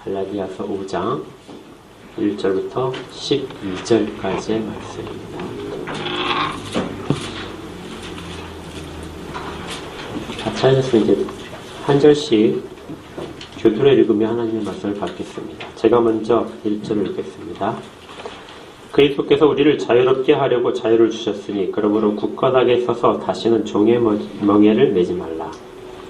갈라디아서 5장 1절부터 12절까지의 말씀입니다. 다 찾으셨으면 이제 한 절씩 교토로 읽으며 하나님의 말씀을 받겠습니다. 제가 먼저 1절을 읽겠습니다. 그리스도께서 우리를 자유롭게 하려고 자유를 주셨으니 그러므로 굳건하게 서서 다시는 종의 멍에를 매지 말라.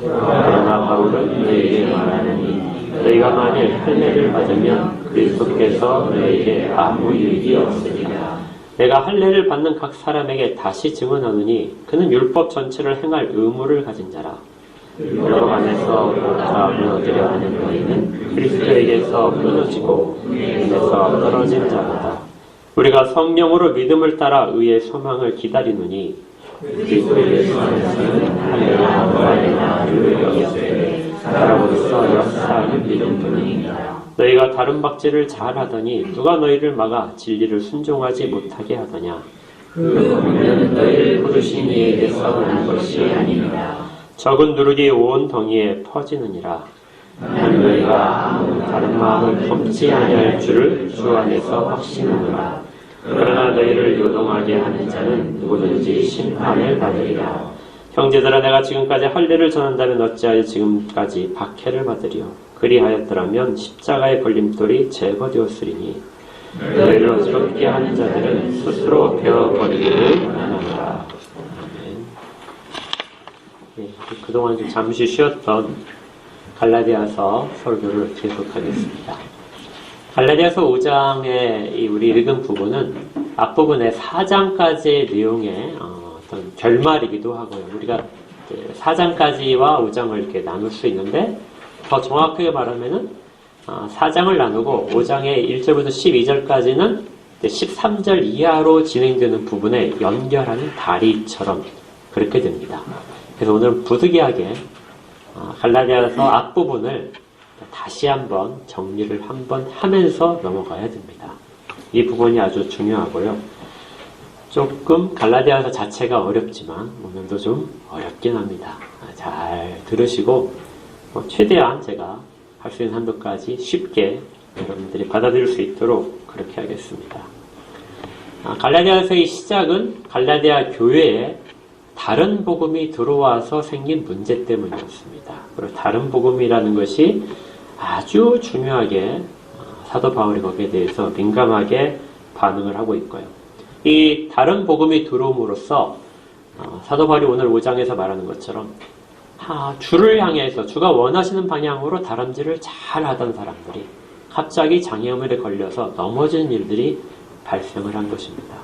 그러나 바울은 너희에게 말하노니 너희가 만일 할례를 받으면 그리스도께서 너희에게 아무 유익이 없으리라. 내가 할례를 받는 각 사람에게 다시 증언하노니 그는 율법 전체를 행할 의무를 가진 자라. 율법 안에서 보다 무너지려 하는 너희는 그리스도에게서 끊어지고 은혜에서 떨어진 자로다. 우리가 성령으로 믿음을 따라 의의 소망을 기다리노니 그리스도에게서 할례나 부활이나 유익이 없으되 사람으로서 역사하는 믿음뿐이니라. 너희가 다른 박제를 잘하더니 누가 너희를 막아 진리를 순종하지 못하게 하더냐. 그 법은 너희를 부르신 이에게서 난 것이 아니니라. 적은 누룩이 온 덩이에 퍼지느니라. 나는 너희가 아무 다른 마음을 품지 아니할 줄을 주 안에서 확신하노라. 그러나 너희를 요동하게 하는 자는 누구든지 심판을 받으리라. 형제들아, 내가 지금까지 할례를 전한다면 어찌하여 지금까지 박해를 받으리요. 그리하였더라면 십자가의 걸림돌이 제거되었으리니 너희를 어지럽게 하는 자들은 스스로 베어버리기를 원하노라. 네, 그동안 좀 잠시 쉬었던 갈라디아서 설교를 계속하겠습니다. 갈라디아서 5장의 우리 읽은 부분은 앞부분의 4장까지의 내용의 어떤 결말이기도 하고요. 우리가 4장까지와 5장을 이렇게 나눌 수 있는데 더 정확하게 말하면은 4장을 나누고 5장의 1절부터 12절까지는 13절 이하로 진행되는 부분에 연결하는 다리처럼 그렇게 됩니다. 그래서 오늘은 부득이하게 갈라디아서 앞부분을 다시 한번 정리를 한번 하면서 넘어가야 됩니다. 이 부분이 아주 중요하고요. 조금 갈라디아서 자체가 어렵지만 오늘도 좀 어렵긴 합니다. 잘 들으시고 최대한 제가 할 수 있는 한도까지 쉽게 여러분들이 받아들일 수 있도록 그렇게 하겠습니다. 갈라디아서의 시작은 갈라디아 교회에 다른 복음이 들어와서 생긴 문제 때문이었습니다. 그리고 다른 복음이라는 것이 아주 중요하게 사도 바울이 거기에 대해서 민감하게 반응을 하고 있고요. 이 다른 복음이 들어옴으로써 사도 바울이 오늘 5장에서 말하는 것처럼 주를 향해서 주가 원하시는 방향으로 다람쥐를 잘 하던 사람들이 갑자기 장애물에 걸려서 넘어지는 일들이 발생을 한 것입니다.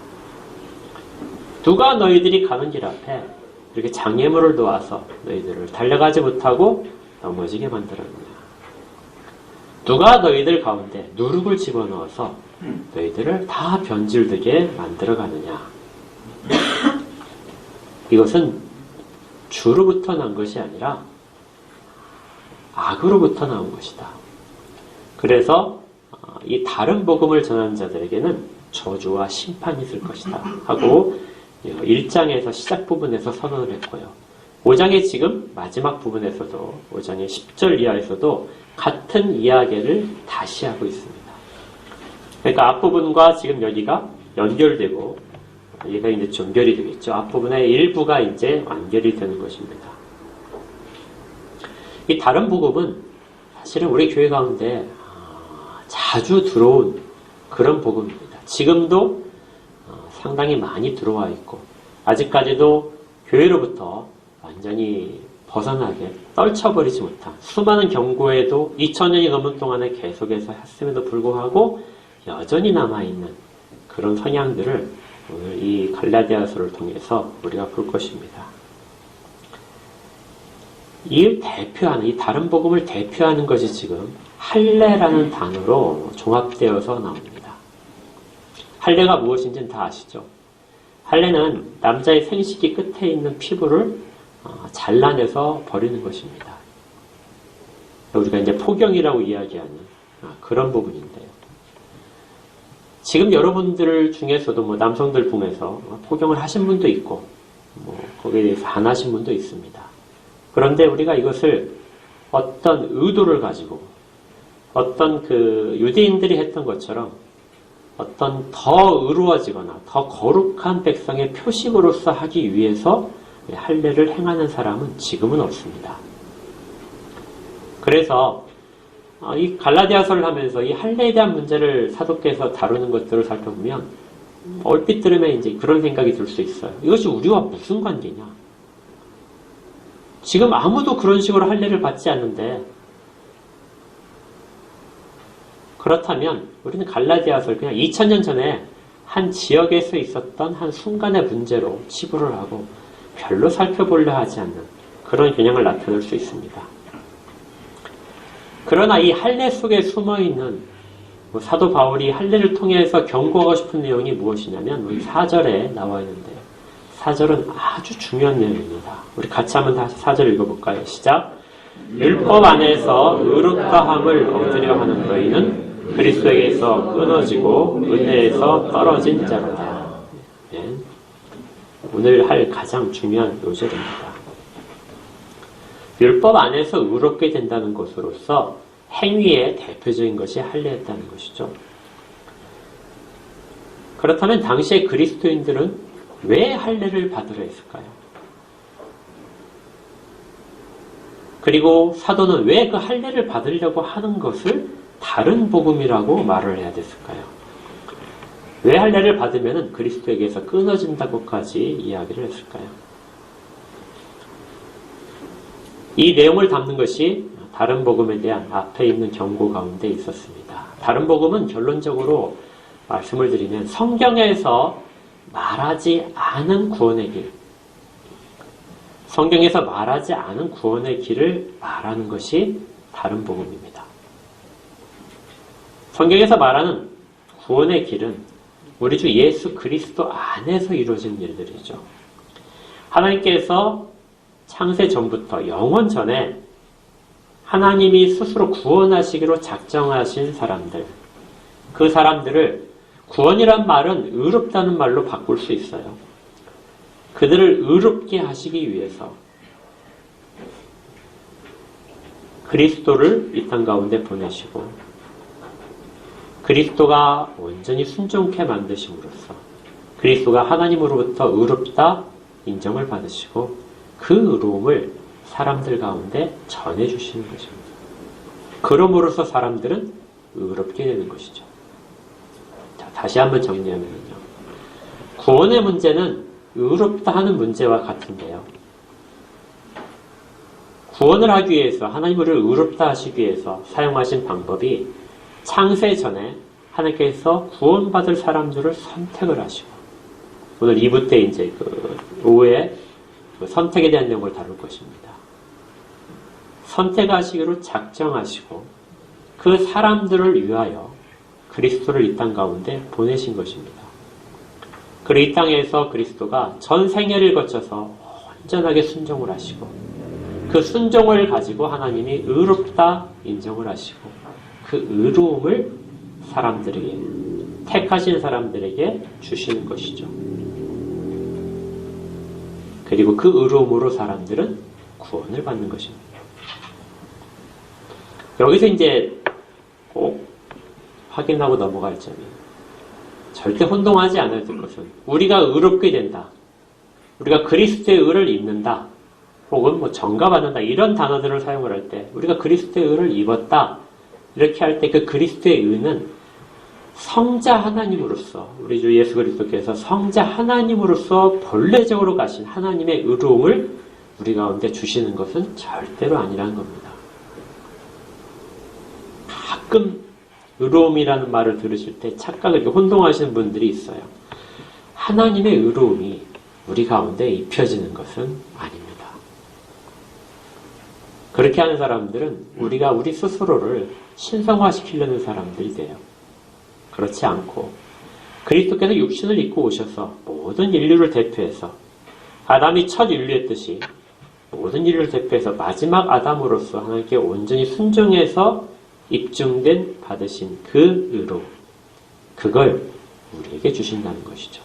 누가 너희들이 가는 길 앞에 이렇게 장애물을 놓아서 너희들을 달려가지 못하고 넘어지게 만들었느냐. 누가 너희들 가운데 누룩을 집어넣어서 너희들을 다 변질되게 만들어가느냐. 이것은 주로부터 난 것이 아니라 악으로부터 나온 것이다. 그래서 이 다른 복음을 전하는 자들에게는 저주와 심판이 있을 것이다 하고 1장에서 시작 부분에서 선언을 했고요. 5장의 지금 마지막 부분에서도 5장의 10절 이하에서도 같은 이야기를 다시 하고 있습니다. 그러니까 앞부분과 지금 여기가 연결되고 얘가 이제 전결이 되겠죠. 앞부분의 일부가 이제 완결이 되는 것입니다. 이 다른 복음은 사실은 우리 교회 가운데 자주 들어온 그런 복음입니다. 지금도 상당히 많이 들어와 있고 아직까지도 교회로부터 완전히 벗어나게 떨쳐버리지 못한 수많은 경고에도 2000년이 넘은 동안에 계속해서 했음에도 불구하고 여전히 남아있는 그런 성향들을 오늘 이 갈라디아서를 통해서 우리가 볼 것입니다. 이 다른 복음을 대표하는 것이 지금 할례라는 단어로 종합되어서 나옵니다. 할례가 무엇인지는 다 아시죠? 할례는 남자의 생식기 끝에 있는 피부를 잘라내서 버리는 것입니다. 우리가 이제 포경이라고 이야기하는 그런 부분인데요. 지금 여러분들 중에서도 남성들 중에서 포경을 하신 분도 있고 거기에 대해서 안 하신 분도 있습니다. 그런데 우리가 이것을 어떤 의도를 가지고 어떤 그 유대인들이 했던 것처럼 어떤 더 의로워지거나 더 거룩한 백성의 표식으로서 하기 위해서 할례를 행하는 사람은 지금은 없습니다. 그래서 이 갈라디아서를 하면서 이 할례에 대한 문제를 사도께서 다루는 것들을 살펴보면 얼핏 들으면 이제 그런 생각이 들 수 있어요. 이것이 우리와 무슨 관계냐? 지금 아무도 그런 식으로 할례를 받지 않는데, 그렇다면 우리는 갈라디아서를 그냥 2000년 전에 한 지역에서 있었던 한 순간의 문제로 치부를 하고 별로 살펴보려 하지 않는 그런 경향을 나타낼 수 있습니다. 그러나 이 할례 속에 숨어있는 사도 바울이 할례를 통해서 경고하고 싶은 내용이 무엇이냐면 우리 4절에 나와 있는데요. 4절은 아주 중요한 내용입니다. 우리 같이 한번 다시 4절 읽어볼까요? 시작. 율법 안에서 의롭다함을 얻으려 하는 너희는 그리스도에게서 끊어지고 은혜에서 떨어진 자로다. 네. 오늘 할 가장 중요한 요절입니다. 율법 안에서 의롭게 된다는 것으로서 행위의 대표적인 것이 할례였다는 것이죠. 그렇다면 당시의 그리스도인들은 왜 할례를 받으려 했을까요? 그리고 사도는 왜 그 할례를 받으려고 하는 것을 다른 복음이라고 말을 해야 됐을까요? 왜 할례를 받으면 그리스도에게서 끊어진다고까지 이야기를 했을까요? 이 내용을 담는 것이 다른 복음에 대한 앞에 있는 경고 가운데 있었습니다. 다른 복음은 결론적으로 말씀을 드리면 성경에서 말하지 않은 구원의 길, 성경에서 말하지 않은 구원의 길을 말하는 것이 다른 복음입니다. 성경에서 말하는 구원의 길은 우리 주 예수 그리스도 안에서 이루어진 일들이죠. 하나님께서 창세 전부터 영원 전에 하나님이 스스로 구원하시기로 작정하신 사람들, 그 사람들을 구원이란 말은 의롭다는 말로 바꿀 수 있어요. 그들을 의롭게 하시기 위해서 그리스도를 이 땅 가운데 보내시고 그리스도가 온전히 순종케 만드심으로써 그리스도가 하나님으로부터 의롭다 인정을 받으시고 그 의로움을 사람들 가운데 전해주시는 것입니다. 그럼으로써 사람들은 의롭게 되는 것이죠. 자, 다시 한번 정리하면요. 구원의 문제는 의롭다 하는 문제와 같은데요. 구원을 하기 위해서 하나님을 의롭다 하시기 위해서 사용하신 방법이 창세 전에 하나님께서 구원받을 사람들을 선택을 하시고 오늘 2부 때 이제 오후에 선택에 대한 내용을 다룰 것입니다. 선택하시기로 작정하시고 그 사람들을 위하여 그리스도를 이 땅 가운데 보내신 것입니다. 그리고 이 땅에서 그리스도가 전 생애를 거쳐서 온전하게 순종을 하시고 그 순종을 가지고 하나님이 의롭다 인정을 하시고 그 의로움을 사람들에게, 택하신 사람들에게 주시는 것이죠. 그리고 그 의로움으로 사람들은 구원을 받는 것입니다. 여기서 이제 꼭 확인하고 넘어갈 점이 절대 혼동하지 않아야 될 것은 우리가 의롭게 된다. 우리가 그리스도의 의를 입는다. 혹은 뭐 정가받는다. 이런 단어들을 사용을 할 때 우리가 그리스도의 의를 입었다. 이렇게 할 때 그 그리스도의 의는 성자 하나님으로서 우리 주 예수 그리스도께서 성자 하나님으로서 본래적으로 가신 하나님의 의로움을 우리 가운데 주시는 것은 절대로 아니라는 겁니다. 가끔 의로움이라는 말을 들으실 때 착각을 혼동하시는 분들이 있어요. 하나님의 의로움이 우리 가운데 입혀지는 것은 아닙니다. 그렇게 하는 사람들은 우리가 우리 스스로를 신성화시키려는 사람들이 돼요. 그렇지 않고 그리스도께서 육신을 입고 오셔서 모든 인류를 대표해서 아담이 첫 인류였듯이 모든 인류를 대표해서 마지막 아담으로서 하나님께 온전히 순종해서 입증된 받으신 그 의로 그걸 우리에게 주신다는 것이죠.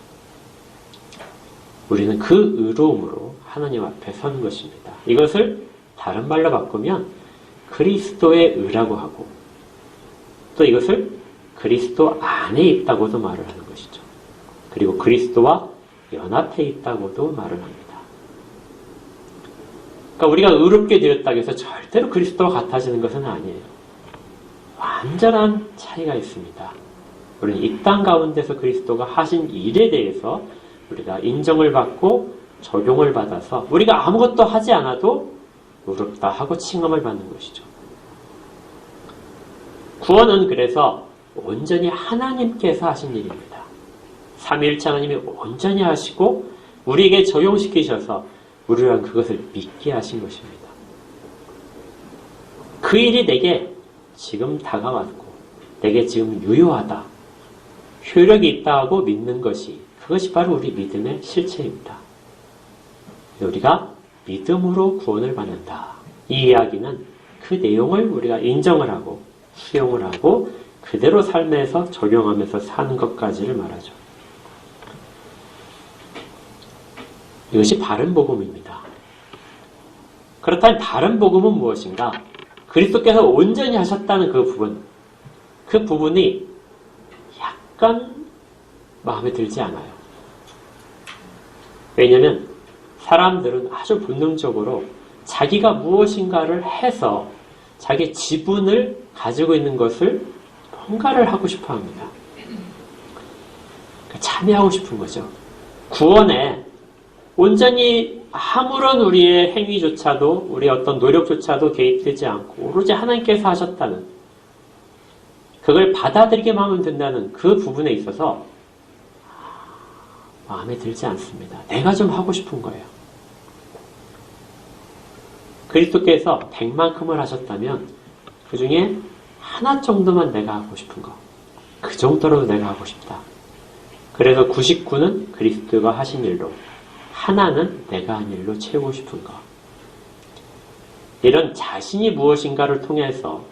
우리는 그 의로움으로 하나님 앞에 선 것입니다. 이것을 다른 말로 바꾸면 그리스도의 의라고 하고 또 이것을 그리스도 안에 있다고도 말을 하는 것이죠. 그리고 그리스도와 연합해 있다고도 말을 합니다. 그러니까 우리가 의롭게 되었다고 해서 절대로 그리스도와 같아지는 것은 아니에요. 완전한 차이가 있습니다. 우리는 이 땅 가운데서 그리스도가 하신 일에 대해서 우리가 인정을 받고 적용을 받아서 우리가 아무것도 하지 않아도 의롭다 하고 칭함을 받는 것이죠. 구원은 그래서 온전히 하나님께서 하신 일입니다. 삼위일체 하나님이 온전히 하시고 우리에게 적용시키셔서 우리랑 그것을 믿게 하신 것입니다. 그 일이 내게 지금 다가왔고 내게 지금 유효하다, 효력이 있다고 믿는 것이, 그것이 바로 우리 믿음의 실체입니다. 우리가 믿음으로 구원을 받는다. 이 이야기는 그 내용을 우리가 인정을 하고 수용을 하고 그대로 삶에서 적용하면서 사는 것까지를 말하죠. 이것이 바른 복음입니다. 그렇다면 바른 복음은 무엇인가? 그리스도께서 온전히 하셨다는 그 부분이 약간 마음에 들지 않아요. 왜냐하면 사람들은 아주 본능적으로 자기가 무엇인가를 해서 자기 지분을 가지고 있는 것을 뭔가를 하고 싶어 합니다. 참여하고 싶은 거죠. 구원에 온전히 아무런 우리의 행위조차도 우리의 어떤 노력조차도 개입되지 않고 오로지 하나님께서 하셨다는, 그걸 받아들이기만 하면 된다는 그 부분에 있어서 마음에 들지 않습니다. 내가 좀 하고 싶은 거예요. 그리스도께서 100만큼을 하셨다면 그 중에 하나 정도만 내가 하고 싶은 거, 그 정도로 내가 하고 싶다. 그래서 99는 그리스도가 하신 일로, 하나는 내가 한 일로 채우고 싶은 거. 이런 자신이 무엇인가를 통해서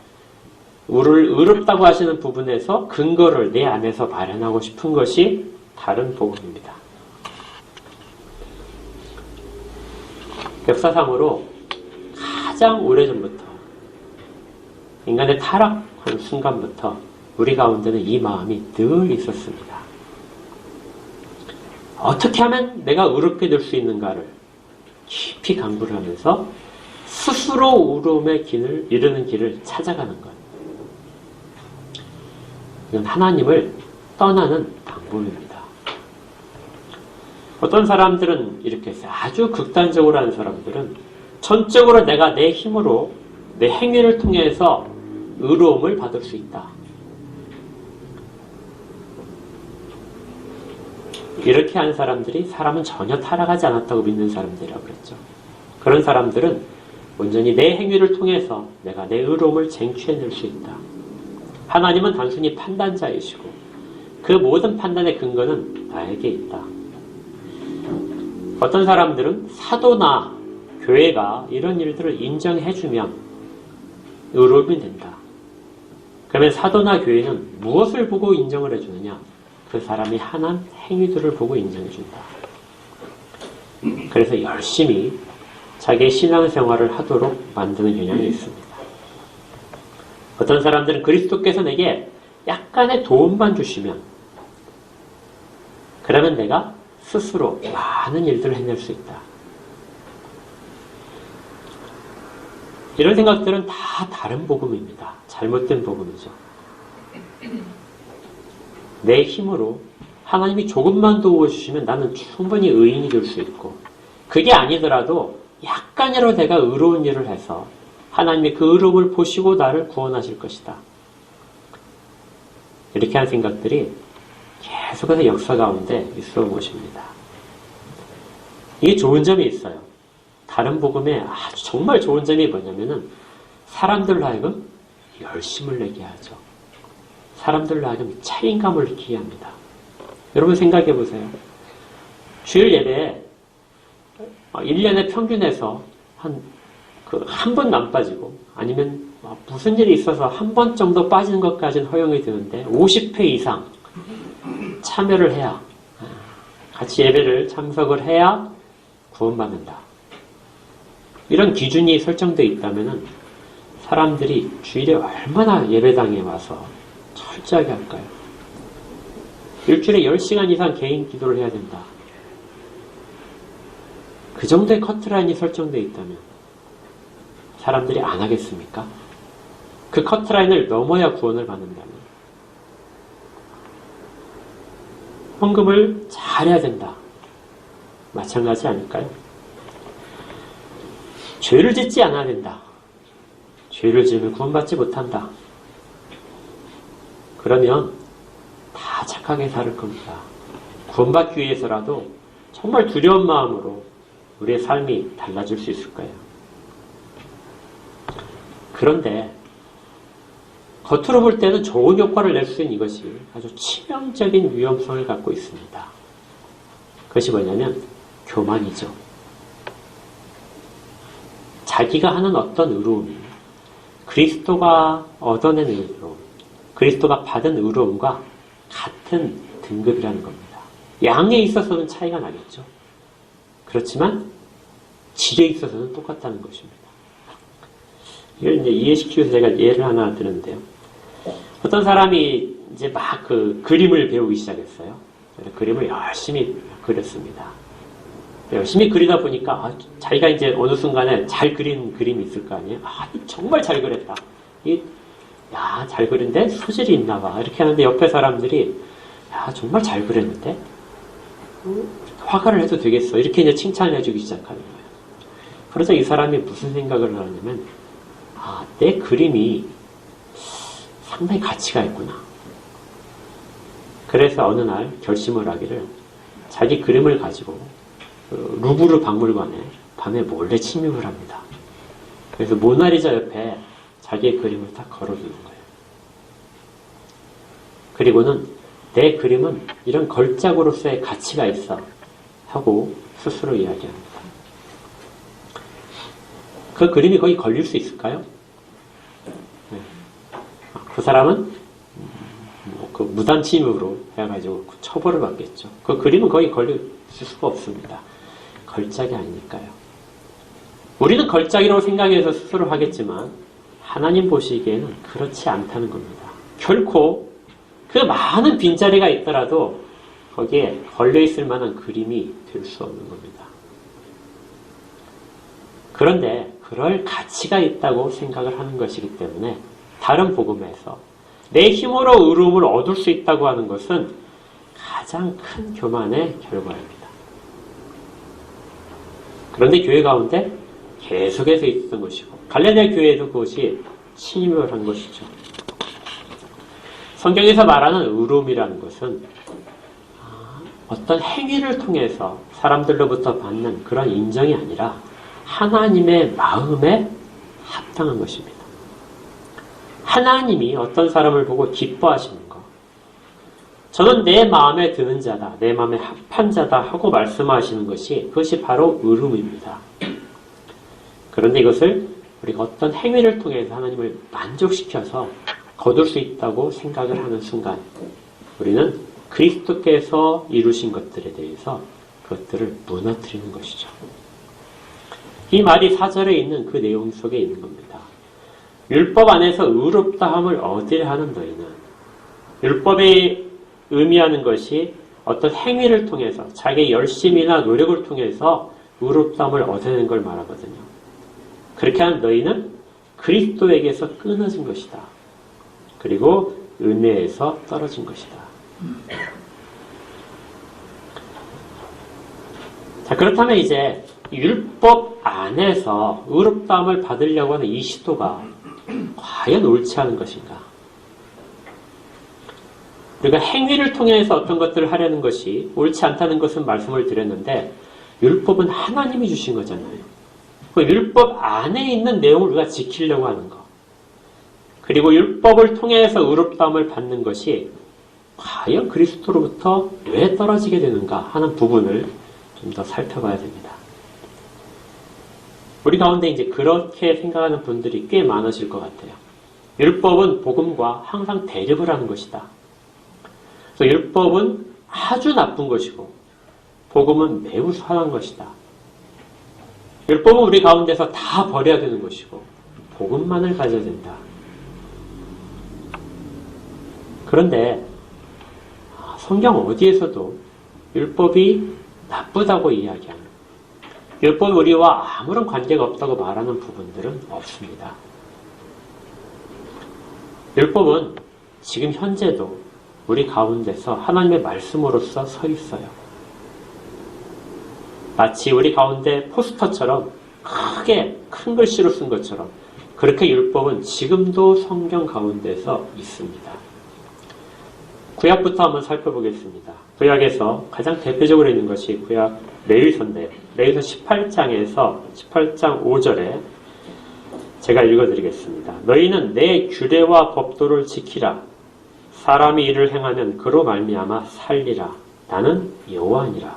우리를 의롭다고 하시는 부분에서 근거를 내 안에서 마련하고 싶은 것이 다른 복음입니다. 역사상으로 가장 오래전부터, 인간의 타락한 순간부터 우리 가운데는 이 마음이 늘 있었습니다. 어떻게 하면 내가 의롭게 될 수 있는가를 깊이 강구를 하면서 스스로 의로움의 길을 이루는 길을 찾아가는 것. 이건 하나님을 떠나는 방법입니다. 어떤 사람들은 이렇게 했어요. 아주 극단적으로 하는 사람들은 전적으로 내가 내 힘으로 내 행위를 통해서 의로움을 받을 수 있다. 이렇게 하는 사람들이 사람은 전혀 타락하지 않았다고 믿는 사람들이라고 그랬죠. 그런 사람들은 온전히 내 행위를 통해서 내가 내 의로움을 쟁취해낼 수 있다. 하나님은 단순히 판단자이시고 그 모든 판단의 근거는 나에게 있다. 어떤 사람들은 사도나 교회가 이런 일들을 인정해주면 의로움이 된다. 그러면 사도나 교회는 무엇을 보고 인정을 해주느냐? 그 사람이 하는 행위들을 보고 인정해준다. 그래서 열심히 자기의 신앙생활을 하도록 만드는 경향이 있습니다. 어떤 사람들은 그리스도께서 내게 약간의 도움만 주시면, 그러면 내가 스스로 많은 일들을 해낼 수 있다. 이런 생각들은 다 다른 복음입니다. 잘못된 복음이죠. 내 힘으로 하나님이 조금만 도와주시면 나는 충분히 의인이 될 수 있고, 그게 아니더라도 약간이라도 내가 의로운 일을 해서 하나님이 그 의로움을 보시고 나를 구원하실 것이다. 이렇게 하는 생각들이 계속해서 역사 가운데 있어 온 것입니다. 이게 좋은 점이 있어요. 다른 복음에 아주 정말 좋은 점이 뭐냐면은 사람들로 하여금 열심을 내게 하죠. 사람들로 하여금 책임감을 느끼게 합니다. 여러분 생각해 보세요. 주일 예배에 1년에 평균에서 한 번도 안 빠지고, 아니면 무슨 일이 있어서 한 번 정도 빠지는 것까지는 허용이 되는데 50회 이상 참여를 해야, 같이 예배를 참석을 해야 구원받는다. 이런 기준이 설정되어 있다면 사람들이 주일에 얼마나 예배당에 와서 철저하게 할까요? 일주일에 10시간 이상 개인 기도를 해야 된다. 그 정도의 커트라인이 설정되어 있다면 사람들이 안 하겠습니까? 그 커트라인을 넘어야 구원을 받는다면 헌금을 잘해야 된다. 마찬가지 아닐까요? 죄를 짓지 않아야 된다. 죄를 지으면 구원받지 못한다. 그러면 다 착하게 살 겁니다. 구원받기 위해서라도 정말 두려운 마음으로 우리의 삶이 달라질 수 있을 거예요. 그런데 겉으로 볼 때는 좋은 효과를 낼 수 있는 이것이 아주 치명적인 위험성을 갖고 있습니다. 그것이 뭐냐면 교만이죠. 자기가 하는 어떤 의로움이 그리스도가 얻어낸 의로움, 그리스도가 받은 의로움과 같은 등급이라는 겁니다. 양에 있어서는 차이가 나겠죠. 그렇지만 질에 있어서는 똑같다는 것입니다. 이걸 이제 이해시키기 위해서 제가 예를 하나 드는데요. 어떤 사람이 이제 막 그림을 배우기 시작했어요. 그림을 열심히 그렸습니다. 열심히 그리다 보니까 자기가 이제 어느 순간에 잘 그린 그림이 있을 거 아니에요. 정말 잘 그렸다. 잘 그린데 소질이 있나 봐. 이렇게 하는데 옆에 사람들이 정말 잘 그렸는데 화가를 해도 되겠어. 이렇게 이제 칭찬을 해주기 시작하는 거예요. 그래서 이 사람이 무슨 생각을 하냐면 내 그림이 상당히 가치가 있구나. 그래서 어느 날 결심을 하기를 자기 그림을 가지고 루브르 박물관에 밤에 몰래 침입을 합니다. 그래서 모나리자 옆에 자기의 그림을 딱 걸어두는 거예요. 그리고는 내 그림은 이런 걸작으로서의 가치가 있어 하고 스스로 이야기합니다. 그 그림이 거기 걸릴 수 있을까요? 네. 그 사람은 그 무단 침입으로 해가지고 처벌을 받겠죠. 그 그림은 거기 걸릴 수가 없습니다. 걸작이 아니니까요. 우리는 걸작이라고 생각해서 스스로 하겠지만 하나님 보시기에는 그렇지 않다는 겁니다. 결코 그 많은 빈자리가 있더라도 거기에 걸려있을 만한 그림이 될 수 없는 겁니다. 그런데 그럴 가치가 있다고 생각을 하는 것이기 때문에 다른 복음에서 내 힘으로 의로움을 얻을 수 있다고 하는 것은 가장 큰 교만의 결과입니다. 그런데 교회 가운데 계속해서 있었던 것이고 갈라디아 교회에도 그것이 침입을 한 것이죠. 성경에서 말하는 의로움이라는 것은 어떤 행위를 통해서 사람들로부터 받는 그런 인정이 아니라 하나님의 마음에 합당한 것입니다. 하나님이 어떤 사람을 보고 기뻐하시는 것, 저는 내 마음에 드는 자다, 내 마음에 합한 자다 하고 말씀하시는 것이 그것이 바로 의로움입니다. 그런데 이것을 우리가 어떤 행위를 통해서 하나님을 만족시켜서 거둘 수 있다고 생각을 하는 순간 우리는 그리스도께서 이루신 것들에 대해서 그것들을 무너뜨리는 것이죠. 이 말이 4절에 있는 그 내용 속에 있는 겁니다. 율법 안에서 의롭다함을 얻으려 하는 너희는, 율법이 의미하는 것이 어떤 행위를 통해서 자기의 열심이나 노력을 통해서 의롭다함을 얻어내는 걸 말하거든요. 그렇게 하는 너희는 그리스도에게서 끊어진 것이다. 그리고 은혜에서 떨어진 것이다. 자, 그렇다면 이제 율법 안에서 의롭다함을 받으려고 하는 이 시도가 과연 옳지 않은 것인가? 우리가 행위를 통해서 어떤 것들을 하려는 것이 옳지 않다는 것은 말씀을 드렸는데 율법은 하나님이 주신 거잖아요. 그 율법 안에 있는 내용을 우리가 지키려고 하는 것, 그리고 율법을 통해서 의롭다함을 받는 것이 과연 그리스도로부터 왜 떨어지게 되는가 하는 부분을 좀 더 살펴봐야 됩니다. 우리 가운데 이제 그렇게 생각하는 분들이 꽤 많으실 것 같아요. 율법은 복음과 항상 대립을 하는 것이다. 그래서 율법은 아주 나쁜 것이고 복음은 매우 선한 것이다. 율법은 우리 가운데서 다 버려야 되는 것이고 복음만을 가져야 된다. 그런데 성경 어디에서도 율법이 나쁘다고 이야기하는, 율법이 우리와 아무런 관계가 없다고 말하는 부분들은 없습니다. 율법은 지금 현재도 우리 가운데서 하나님의 말씀으로서 서 있어요. 마치 우리 가운데 포스터처럼 크게 큰 글씨로 쓴 것처럼 그렇게 율법은 지금도 성경 가운데서 있습니다. 구약부터 한번 살펴보겠습니다. 구약에서 가장 대표적으로 있는 것이 구약 레위서인데, 레위서 18장에서 18장 5절에 제가 읽어드리겠습니다. 너희는 내 규례와 법도를 지키라. 사람이 이를 행하면 그로 말미암아 살리라. 나는 여호와니라.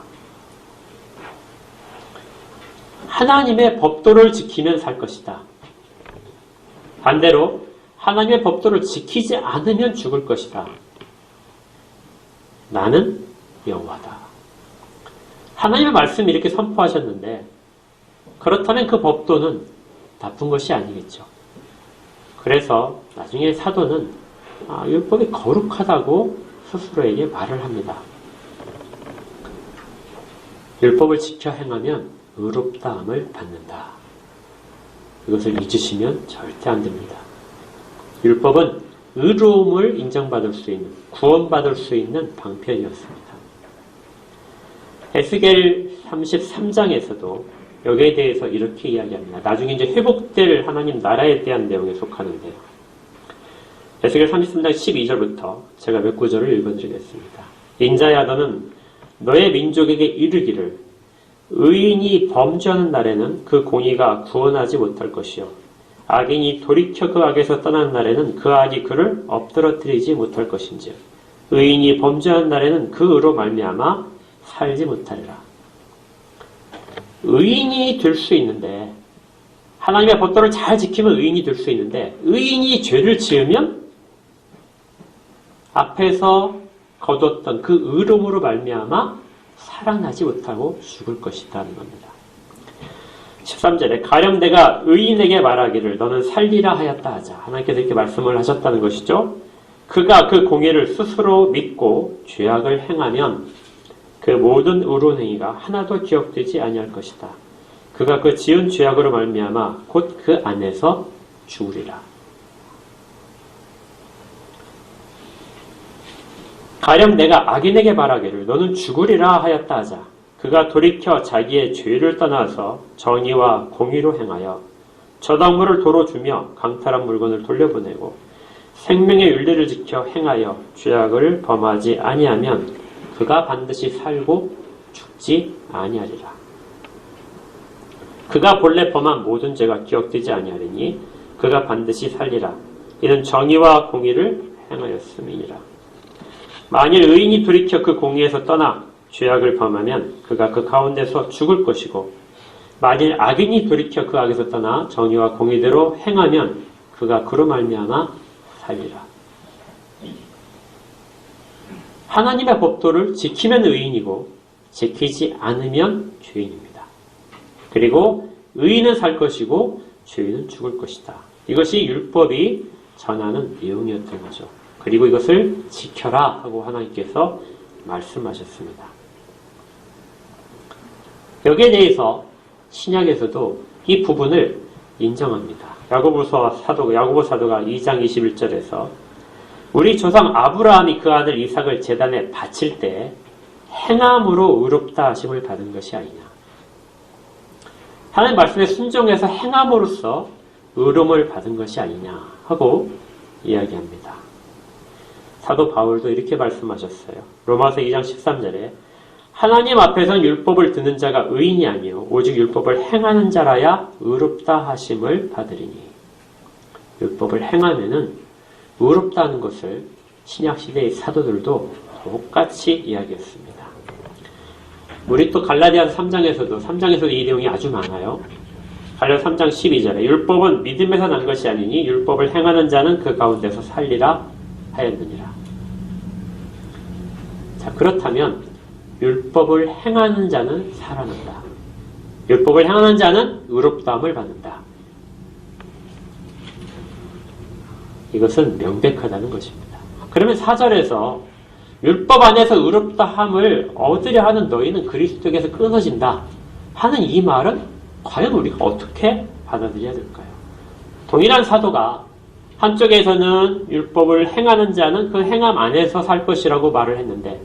하나님의 법도를 지키면 살 것이다. 반대로 하나님의 법도를 지키지 않으면 죽을 것이다. 나는 여호와다. 하나님의 말씀을 이렇게 선포하셨는데, 그렇다면 그 법도는 나쁜 것이 아니겠죠. 그래서 나중에 사도는 율법이 거룩하다고 스스로에게 말을 합니다. 율법을 지켜 행하면 의롭다함을 받는다. 이것을 잊으시면 절대 안 됩니다. 율법은 의로움을 인정받을 수 있는, 구원받을 수 있는 방편이었습니다. 에스겔 33장에서도 여기에 대해서 이렇게 이야기합니다. 나중에 이제 회복될 하나님 나라에 대한 내용에 속하는데요. 에스겔 33장 12절부터 제가 몇 구절을 읽어드리겠습니다. 인자야, 너는 너의 민족에게 이르기를 의인이 범죄하는 날에는 그 공의가 구원하지 못할 것이요 악인이 돌이켜 그 악에서 떠난 날에는 그 악이 그를 엎드러뜨리지 못할 것인지 의인이 범죄하는 날에는 그 의로 말미암아 살지 못하리라. 의인이 될 수 있는데, 하나님의 법도를 잘 지키면 의인이 될 수 있는데, 의인이 죄를 지으면 앞에서 거뒀던 그 의로움으로 말미암아 살아나지 못하고 죽을 것이라는 겁니다. 13절에 가령 내가 의인에게 말하기를 너는 살리라 하였다 하자. 하나님께서 이렇게 말씀을 하셨다는 것이죠. 그가 그 공의를 스스로 믿고 죄악을 행하면 그 모든 의로운 행위가 하나도 기억되지 아니할 것이다. 그가 그 지은 죄악으로 말미암아 곧 그 안에서 죽으리라. 가령 내가 악인에게 말하기를 너는 죽으리라 하였다 하자. 그가 돌이켜 자기의 죄를 떠나서 정의와 공의로 행하여 저당물을 도로 주며 강탈한 물건을 돌려보내고 생명의 윤리를 지켜 행하여 죄악을 범하지 아니하면 그가 반드시 살고 죽지 아니하리라. 그가 본래 범한 모든 죄가 기억되지 아니하리니 그가 반드시 살리라. 이는 정의와 공의를 행하였음이니라. 만일 의인이 돌이켜 그 공의에서 떠나 죄악을 범하면 그가 그 가운데서 죽을 것이고 만일 악인이 돌이켜 그 악에서 떠나 정의와 공의대로 행하면 그가 그로 말미암아 살리라. 하나님의 법도를 지키면 의인이고 지키지 않으면 죄인입니다. 그리고 의인은 살 것이고 죄인은 죽을 것이다. 이것이 율법이 전하는 내용이었던 거죠. 그리고 이것을 지켜라 하고 하나님께서 말씀하셨습니다. 여기에 대해서 신약에서도 이 부분을 인정합니다. 야고보 사도가 2장 21절에서 우리 조상 아브라함이 그 아들 이삭을 제단에 바칠 때 행함으로 의롭다 하심을 받은 것이 아니냐. 하나님 말씀에 순종해서 행함으로써 의로움을 받은 것이 아니냐 하고 이야기합니다. 사도 바울도 이렇게 말씀하셨어요. 로마서 2장 13절에 하나님 앞에서는 율법을 듣는 자가 의인이 아니요 오직 율법을 행하는 자라야 의롭다 하심을 받으리니. 율법을 행하면은 의롭다는 것을 신약시대의 사도들도 똑같이 이야기했습니다. 우리 또 갈라디아서 3장에서도 이 내용이 아주 많아요. 갈라디아서 3장 12절에 율법은 믿음에서 난 것이 아니니 율법을 행하는 자는 그 가운데서 살리라 하였느니라. 자, 그렇다면 율법을 행하는 자는 살아난다. 율법을 행하는 자는 의롭다함을 받는다. 이것은 명백하다는 것입니다. 그러면 4절에서 율법 안에서 의롭다 함을 얻으려 하는 너희는 그리스도에게서 끊어진다 하는 이 말은 과연 우리가 어떻게 받아들여야 될까요? 동일한 사도가 한쪽에서는 율법을 행하는 자는 그 행함 안에서 살 것이라고 말을 했는데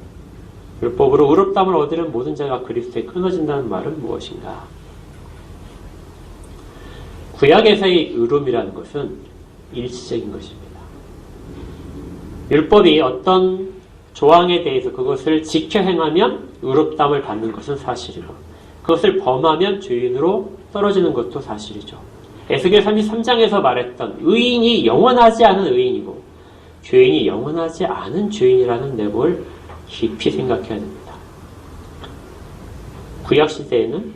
율법으로 의롭다함을 얻으려는 모든 자가 그리스도에 끊어진다는 말은 무엇인가? 구약에서의 의로움이라는 것은 일시적인 것입니다. 율법이 어떤 조항에 대해서 그것을 지켜 행하면 의롭다함을 받는 것은 사실이고 그것을 범하면 죄인으로 떨어지는 것도 사실이죠. 에스겔 33장에서 말했던 의인이 영원하지 않은 의인이고 죄인이 영원하지 않은 죄인이라는 내용을 깊이 생각해야 됩니다. 구약시대에는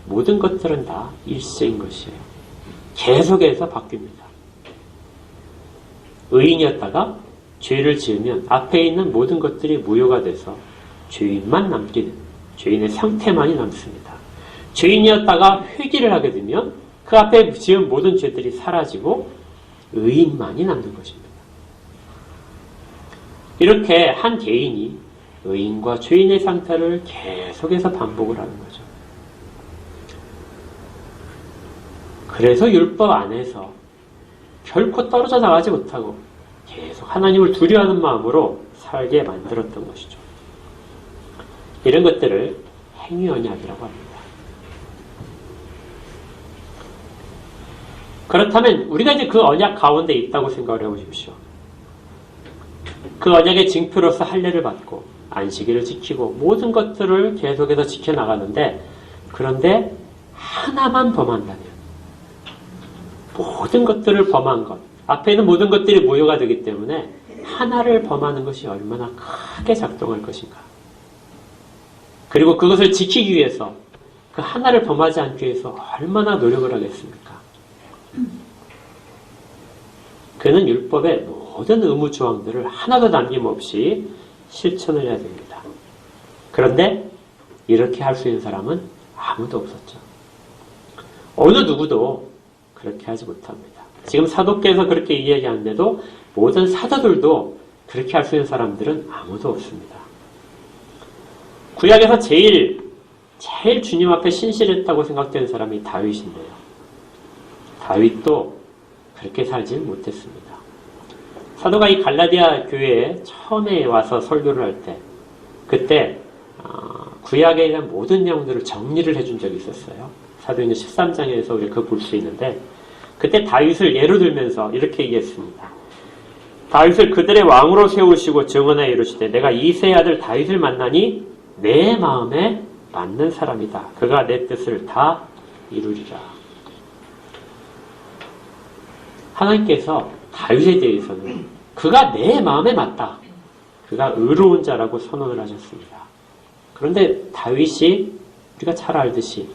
모든 것들은 다 일시적인 것이에요. 계속해서 바뀝니다. 의인이었다가 죄를 지으면 앞에 있는 모든 것들이 무효가 돼서 죄인만 남게, 죄인의 상태만이 남습니다. 죄인이었다가 회개를 하게 되면 그 앞에 지은 모든 죄들이 사라지고 의인만이 남는 것입니다. 이렇게 한 개인이 의인과 죄인의 상태를 계속해서 반복을 하는 거죠. 그래서 율법 안에서 결코 떨어져 나가지 못하고 계속 하나님을 두려워하는 마음으로 살게 만들었던 것이죠. 이런 것들을 행위언약이라고 합니다. 그렇다면 우리가 이제 그 언약 가운데 있다고 생각을 해보십시오. 그 언약의 징표로서 할례를 받고 안식일을 지키고 모든 것들을 계속해서 지켜나가는데 그런데 하나만 범한다면 모든 것들을 범한 것 앞에 있는 모든 것들이 무효가 되기 때문에 하나를 범하는 것이 얼마나 크게 작동할 것인가. 그리고 그것을 지키기 위해서 그 하나를 범하지 않기 위해서 얼마나 노력을 하겠습니까? 그는 율법의 모든 의무 조항들을 하나도 남김없이 실천을 해야 됩니다. 그런데 이렇게 할 수 있는 사람은 아무도 없었죠. 어느 누구도 그렇게 하지 못합니다. 지금 사도께서 그렇게 이야기하는데도 모든 사도들도 그렇게 할 수 있는 사람들은 아무도 없습니다. 구약에서 제일 주님 앞에 신실했다고 생각되는 사람이 다윗인데요. 다윗도 그렇게 살지는 못했습니다. 사도가 이 갈라디아 교회에 처음에 와서 설교를 할 때 그때 구약에 대한 모든 내용들을 정리를 해준 적이 있었어요. 사도행전 13장에서 우리가 그걸 볼 수 있는데 그때 다윗을 예로 들면서 이렇게 얘기했습니다. 다윗을 그들의 왕으로 세우시고 증언하여 이르시되 내가 이새의 아들 다윗을 만나니 내 마음에 맞는 사람이다. 그가 내 뜻을 다 이루리라. 하나님께서 다윗에 대해서는 그가 내 마음에 맞다. 그가 의로운 자라고 선언을 하셨습니다. 그런데 다윗이 우리가 잘 알듯이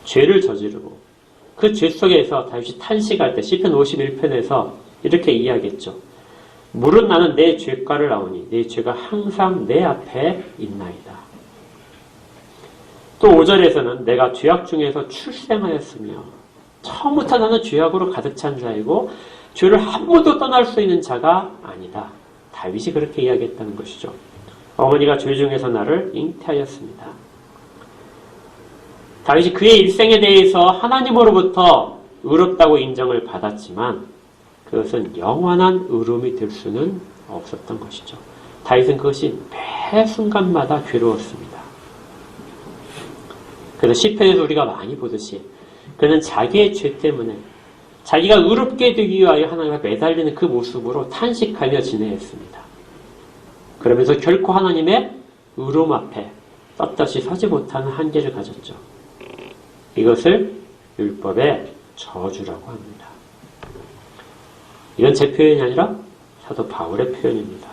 죄를 저지르고 그 죄 속에서 다윗이 탄식할 때 시편 51편에서 이렇게 이야기했죠. 물은 나는 내 죄가를 아오니 내 죄가 항상 내 앞에 있나이다. 또 5절에서는 내가 죄악 중에서 출생하였으며 처음부터 나는 죄악으로 가득 찬 자이고 죄를 한 번도 떠날 수 있는 자가 아니다. 다윗이 그렇게 이야기했다는 것이죠. 어머니가 죄 중에서 나를 잉태하였습니다. 다윗이 그의 일생에 대해서 하나님으로부터 의롭다고 인정을 받았지만 그것은 영원한 의로움이 될 수는 없었던 것이죠. 다윗은 그것이 매 순간마다 괴로웠습니다. 그래서 시편에서 우리가 많이 보듯이 그는 자기의 죄 때문에 자기가 의롭게 되기 위하여 하나님과 매달리는 그 모습으로 탄식하며 지내했습니다. 그러면서 결코 하나님의 의로움 앞에 떳떳이 서지 못하는 한계를 가졌죠. 이것을 율법의 저주라고 합니다. 이건 제 표현이 아니라 사도 바울의 표현입니다.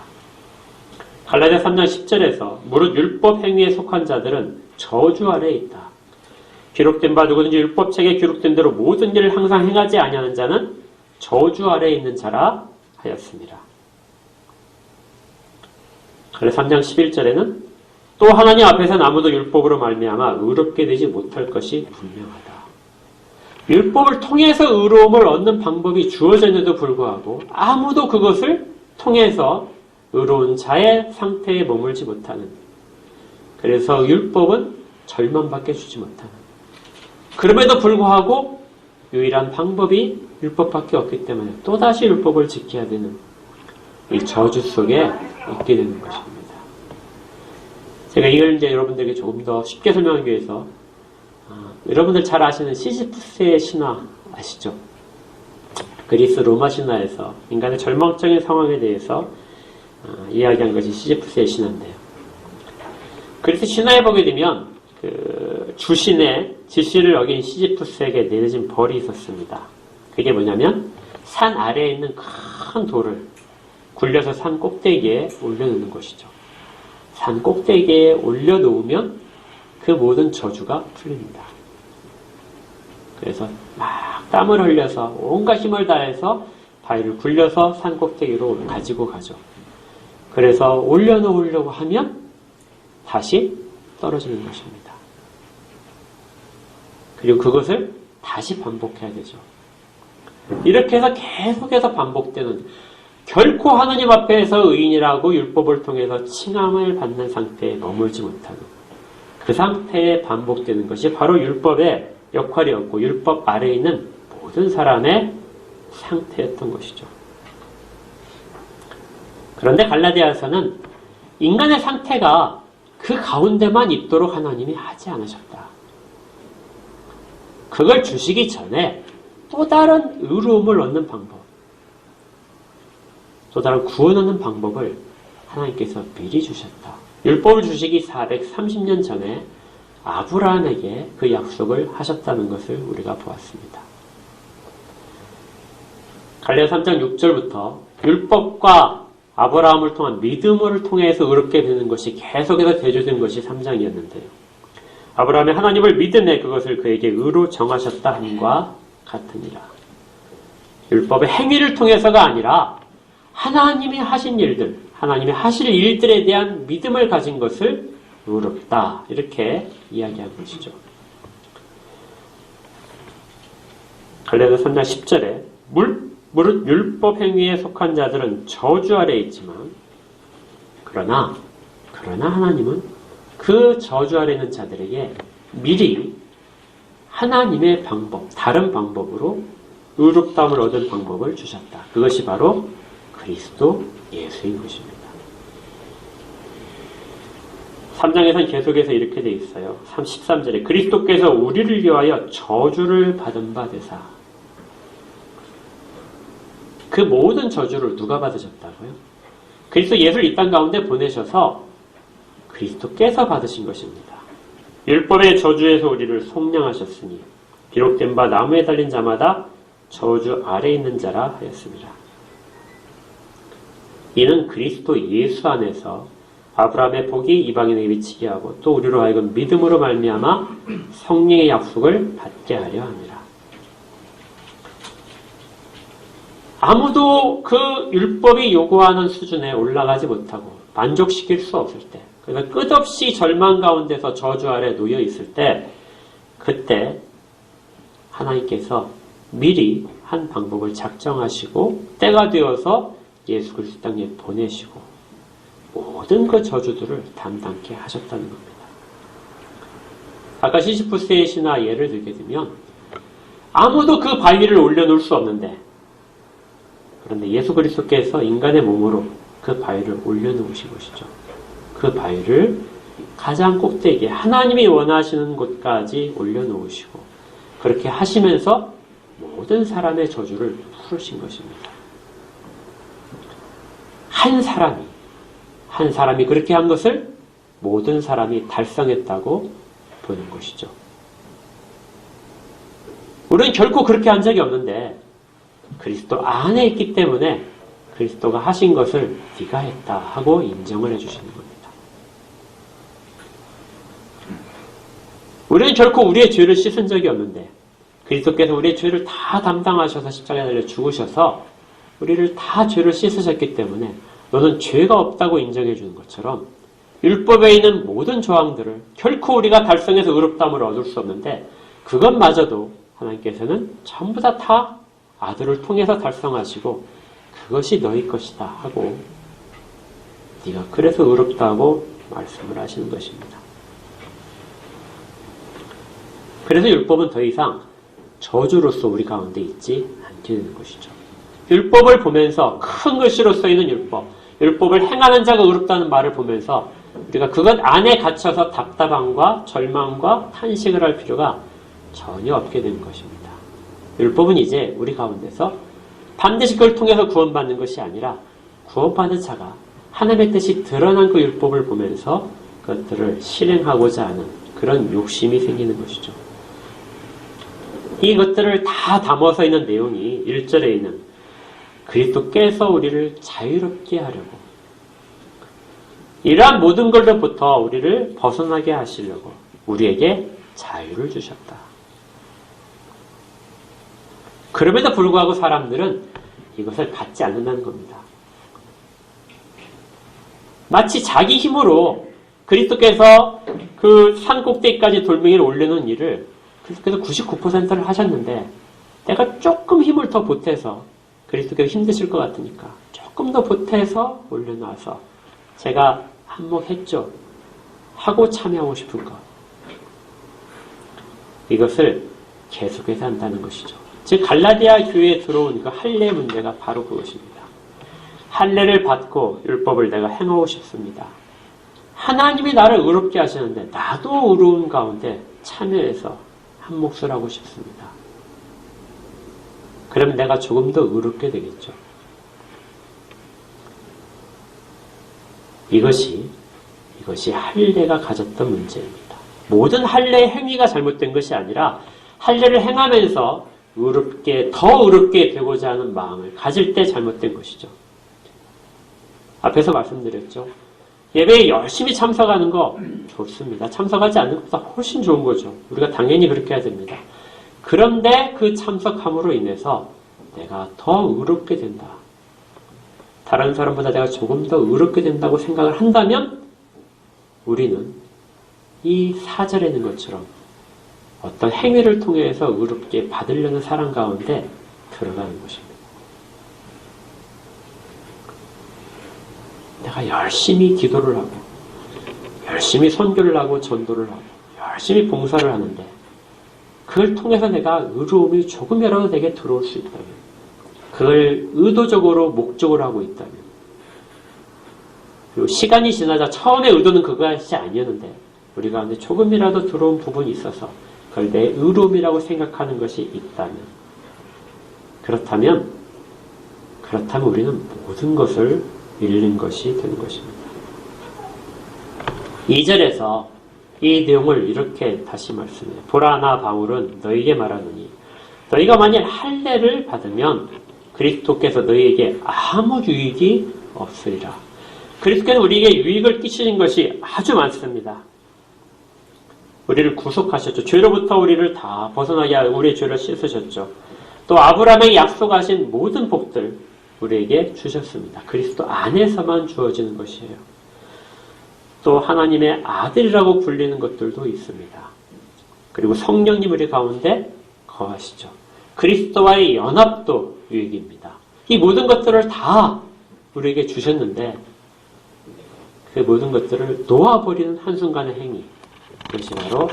갈라디아 3장 10절에서 무릇 율법 행위에 속한 자들은 저주 아래에 있다. 기록된 바 누구든지 율법책에 기록된 대로 모든 일을 항상 행하지 아니하는 자는 저주 아래에 있는 자라 하였습니다. 그래서 3장 11절에는 또 하나님 앞에서는 아무도 율법으로 말미암아 의롭게 되지 못할 것이 분명하다. 율법을 통해서 의로움을 얻는 방법이 주어졌는데도 불구하고 아무도 그것을 통해서 의로운 자의 상태에 머물지 못하는, 그래서 율법은 절망밖에 주지 못하는, 그럼에도 불구하고 유일한 방법이 율법밖에 없기 때문에 또다시 율법을 지켜야 되는 이 저주 속에 있게 되는 것입니다. 제가 이걸 이제 여러분들에게 조금 더 쉽게 설명하기 위해서 여러분들 잘 아시는 시지프스의 신화 아시죠? 그리스 로마 신화에서 인간의 절망적인 상황에 대해서 이야기한 것이 시지프스의 신화인데요. 그래서 신화에 보게 되면 그 주신의 지시를 어긴 시지프스에게 내려진 벌이 있었습니다. 그게 뭐냐면 산 아래에 있는 큰 돌을 굴려서 산 꼭대기에 올려놓는 것이죠. 산 꼭대기에 올려놓으면 그 모든 저주가 풀립니다. 그래서 막 땀을 흘려서 온갖 힘을 다해서 바위를 굴려서 산 꼭대기로 가지고 가죠. 그래서 올려놓으려고 하면 다시 떨어지는 것입니다. 그리고 그것을 다시 반복해야 되죠. 이렇게 해서 계속해서 반복되는, 결코 하나님 앞에서 의인이라고 율법을 통해서 칭함을 받는 상태에 머물지 못하는 그 상태에 반복되는 것이 바로 율법의 역할이었고 율법 아래에 있는 모든 사람의 상태였던 것이죠. 그런데 갈라디아서는 인간의 상태가 그 가운데만 있도록 하나님이 하지 않으셨다. 그걸 주시기 전에 또 다른 의로움을 얻는 방법, 또 다른 구원 얻는 방법을 하나님께서 미리 주셨다. 율법을 주시기 430년 전에 아브라함에게 그 약속을 하셨다는 것을 우리가 보았습니다. 갈라디아 3장 6절부터 율법과 아브라함을 통한 믿음을 통해서 의롭게 되는 것이 계속해서 대조된 것이 3장이었는데요. 아브라함이 하나님을 믿음에 그것을 그에게 의로 정하셨다 함과 같으니라. 율법의 행위를 통해서가 아니라 하나님이 하신 일들, 하나님이 하실 일들에 대한 믿음을 가진 것을 의롭다, 이렇게 이야기한 것이죠. 갈라디아 3장 10절에 무릇 율법 행위에 속한 자들은 저주 아래에 있지만 그러나 하나님은 그 저주 아래에 있는 자들에게 미리 하나님의 방법, 다른 방법으로 의롭다함을 얻은 방법을 주셨다. 그것이 바로 그리스도 예수인 것입니다. 3장에서는 계속해서 이렇게 돼 있어요. 13절에 그리스도께서 우리를 위하여 저주를 받은 바 되사. 그 모든 저주를 누가 받으셨다고요? 그리스도 예수를 이 땅 가운데 보내셔서 그리스도께서 받으신 것입니다. 율법의 저주에서 우리를 속량하셨으니 기록된 바 나무에 달린 자마다 저주 아래 있는 자라 하였습니다. 이는 그리스도 예수 안에서 아브라함의 복이 이방인에게 미치게 하고 또 우리로 하여금 믿음으로 말미암아 성령의 약속을 받게 하려 함이라. 아무도 그 율법이 요구하는 수준에 올라가지 못하고 만족시킬 수 없을 때, 그래서 끝없이 절망 가운데서 저주 아래 놓여 있을 때, 그때 하나님께서 미리 한 방법을 작정하시고 때가 되어서 예수 그리스도 땅에 보내시고 모든 그 저주들을 담당케 하셨다는 겁니다. 아까 시지프스의 신화 예를 들게 되면 아무도 그 바위를 올려놓을 수 없는데, 그런데 예수 그리스도께서 인간의 몸으로 그 바위를 올려놓으신 것이죠. 그 바위를 가장 꼭대기에 하나님이 원하시는 곳까지 올려놓으시고 그렇게 하시면서 모든 사람의 저주를 풀으신 것입니다. 한 사람이 그렇게 한 것을 모든 사람이 달성했다고 보는 것이죠. 우리는 결코 그렇게 한 적이 없는데 그리스도 안에 있기 때문에 그리스도가 하신 것을 네가 했다 하고 인정을 해주시는 겁니다. 우리는 결코 우리의 죄를 씻은 적이 없는데 그리스도께서 우리의 죄를 다 담당하셔서 십자가에 달려 죽으셔서 우리를 다 죄를 씻으셨기 때문에 너는 죄가 없다고 인정해 주는 것처럼 율법에 있는 모든 조항들을 결코 우리가 달성해서 의롭다함을 얻을 수 없는데 그것마저도 하나님께서는 전부 다 아들을 통해서 달성하시고 그것이 너희 것이다 하고 네가 그래서 의롭다고 말씀을 하시는 것입니다. 그래서 율법은 더 이상 저주로서 우리 가운데 있지 않게 되는 것이죠. 율법을 보면서 큰 글씨로 써있는 율법을 행하는 자가 의롭다는 말을 보면서 우리가 그것 안에 갇혀서 답답함과 절망과 탄식을 할 필요가 전혀 없게 되는 것입니다. 율법은 이제 우리 가운데서 반드시 그걸 통해서 구원받는 것이 아니라 구원받는 자가 하나님의 뜻이 드러난 그 율법을 보면서 그것들을 실행하고자 하는 그런 욕심이 생기는 것이죠. 이것들을 다 담아서 있는 내용이 1절에 있는 그리스도께서 우리를 자유롭게 하려고 이러한 모든 것로부터 우리를 벗어나게 하시려고 우리에게 자유를 주셨다. 그럼에도 불구하고 사람들은 이것을 받지 않는다는 겁니다. 마치 자기 힘으로 그리스도께서 그 산 꼭대기까지 돌멩이를 올려놓은 일을 그리스도께서 99%를 하셨는데 내가 조금 힘을 더 보태서 그리스도께서 힘드실 것 같으니까 조금 더 보태서 올려놔서 제가 한몫했죠. 하고 참여하고 싶은 것. 이것을 계속해서 한다는 것이죠. 즉 갈라디아 교회에 들어온 그 할례 문제가 바로 그것입니다. 할례를 받고 율법을 내가 행하고 싶습니다. 하나님이 나를 의롭게 하시는데 나도 의로운 가운데 참여해서 한 몫을 하고 싶습니다. 그러면 내가 조금 더 의롭게 되겠죠. 이것이 할례가 가졌던 문제입니다. 모든 할례의 행위가 잘못된 것이 아니라 할례를 행하면서 더 의롭게 되고자 하는 마음을 가질 때 잘못된 것이죠. 앞에서 말씀드렸죠. 예배에 열심히 참석하는 거 좋습니다. 참석하지 않는 것보다 훨씬 좋은 거죠. 우리가 당연히 그렇게 해야 됩니다. 그런데 그 참석함으로 인해서 내가 더 의롭게 된다. 다른 사람보다 내가 조금 더 의롭게 된다고 생각을 한다면 우리는 이 4절에 있는 것처럼 어떤 행위를 통해서 의롭게 받으려는 사람 가운데 들어가는 것입니다. 내가 열심히 기도를 하고 열심히 선교를 하고 전도를 하고 열심히 봉사를 하는데 그걸 통해서 내가 의로움이 조금이라도 내게 들어올 수 있다면 그걸 의도적으로 목적으로 하고 있다면 그리고 시간이 지나자 처음에 의도는 그것이 아니었는데 우리 가운데 조금이라도 들어온 부분이 있어서 그걸 내 의로움이라고 생각하는 것이 있다면 그렇다면 우리는 모든 것을 잃는 것이 되는 것입니다. 2절에서 이 내용을 이렇게 다시 말씀해요. 보라 나 바울은 너희에게 말하노니 너희가 만일 할례를 받으면 그리스도께서 너희에게 아무 유익이 없으리라. 그리스도께서 우리에게 유익을 끼치신 것이 아주 많습니다. 우리를 구속하셨죠. 죄로부터 우리를 다 벗어나게 하고 우리의 죄를 씻으셨죠. 또 아브라함에게 약속하신 모든 복들 우리에게 주셨습니다. 그리스도 안에서만 주어지는 것이에요. 또 하나님의 아들이라고 불리는 것들도 있습니다. 그리고 성령님 우리 가운데 거하시죠. 그리스도와의 연합도 유익입니다. 이 모든 것들을 다 우리에게 주셨는데 그 모든 것들을 놓아버리는 한순간의 행위, 그것이 바로